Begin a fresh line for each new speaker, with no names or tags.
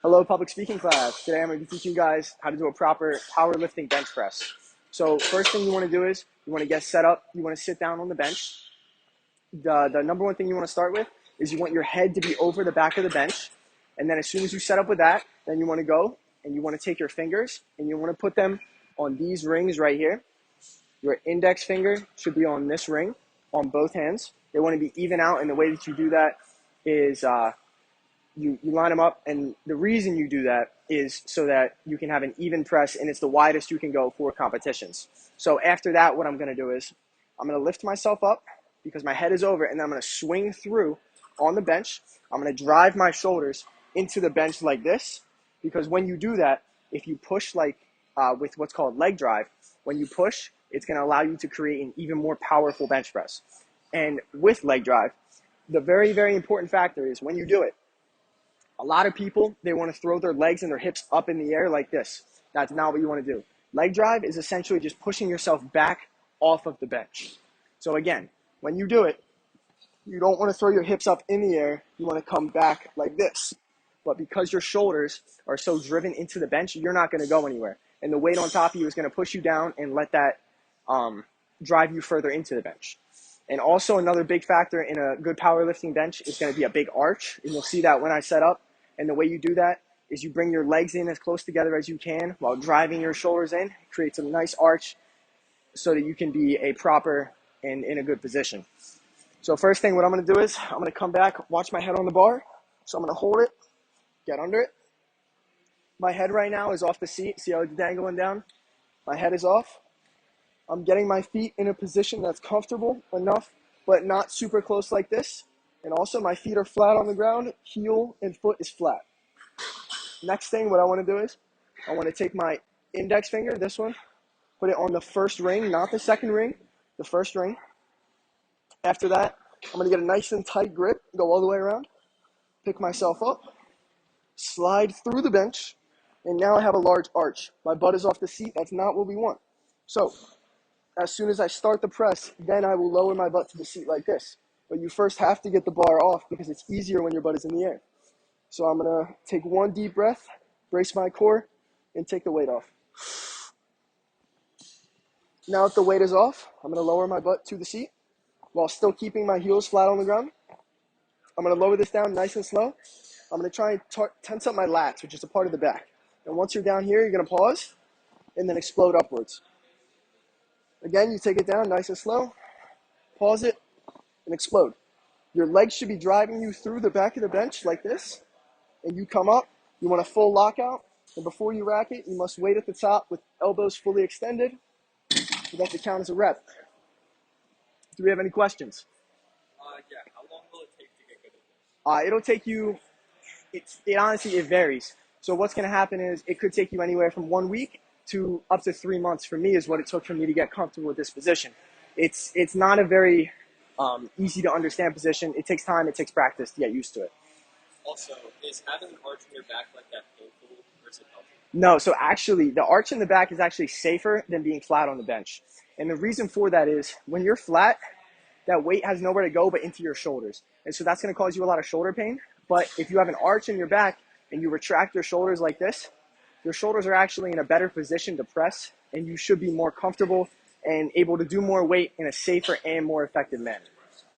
Hello, public speaking class. Today I'm going to be teaching you guys how to do a proper powerlifting bench press. So first thing you want to do is you want to get set up. You want to sit down on the bench. The number one thing you want to start with is you want your head to be over the back of the bench. And then as soon as you set up with that, then you want to go and you want to take your fingers and you want to put them on these rings right here. Your index finger should be on this ring on both hands. They want to be even out, and the way that you do that is you line them up, and the reason you do that is so that you can have an even press, and it's the widest you can go for competitions. So after that, what I'm going to do is I'm going to lift myself up because my head is over, and then I'm going to swing through on the bench. I'm going to drive my shoulders into the bench like this, because when you do that, if you push with what's called leg drive, when you push, it's going to allow you to create an even more powerful bench press. And with leg drive, the very, very important factor is when you do it, a lot of people, they want to throw their legs and their hips up in the air like this. That's not what you want to do. Leg drive is essentially just pushing yourself back off of the bench. So again, when you do it, you don't want to throw your hips up in the air. You want to come back like this. But because your shoulders are so driven into the bench, you're not going to go anywhere. And the weight on top of you is going to push you down and let that drive you further into the bench. And also another big factor in a good powerlifting bench is going to be a big arch. And you'll see that when I set up. And the way you do that is you bring your legs in as close together as you can while driving your shoulders in. It creates a nice arch so that you can be a proper and in a good position. So first thing, what I'm going to do is I'm going to come back, watch my head on the bar. So I'm going to hold it, get under it. My head right now is off the seat. See how it's dangling down? My head is off. I'm getting my feet in a position that's comfortable enough, but not super close like this. And also my feet are flat on the ground, heel and foot is flat. Next thing, what I want to do is I want to take my index finger, this one, put it on the first ring, not the second ring, the first ring. After that, I'm going to get a nice and tight grip, go all the way around, pick myself up, slide through the bench, and now I have a large arch. My butt is off the seat. That's not what we want. So as soon as I start the press, then I will lower my butt to the seat like this. But you first have to get the bar off because it's easier when your butt is in the air. So I'm going to take one deep breath, brace my core, and take the weight off. Now that the weight is off, I'm going to lower my butt to the seat while still keeping my heels flat on the ground. I'm going to lower this down nice and slow. I'm going to try and tense up my lats, which is a part of the back. And once you're down here, you're going to pause and then explode upwards. Again, you take it down nice and slow, pause it, and explode. Your legs should be driving you through the back of the bench like this, and you come up. You want a full lockout, and before you rack it, you must wait at the top with elbows fully extended for that to count as a rep. Do we have any questions?
Yeah. How long will it take to get good at this?
It'll take you, it varies. So what's going to happen is it could take you anywhere from 1 week to up to 3 months. For me, is what it took for me to get comfortable with this position. It's not a very easy to understand position. It takes time, it takes practice to get used to it.
Also, is having an arch in your back like that painful or is it helpful?
No, so actually the arch in the back is actually safer than being flat on the bench. And the reason for that is when you're flat, that weight has nowhere to go but into your shoulders. And so that's going to cause you a lot of shoulder pain. But if you have an arch in your back and you retract your shoulders like this, your shoulders are actually in a better position to press, and you should be more comfortable and able to do more weight in a safer and more effective manner.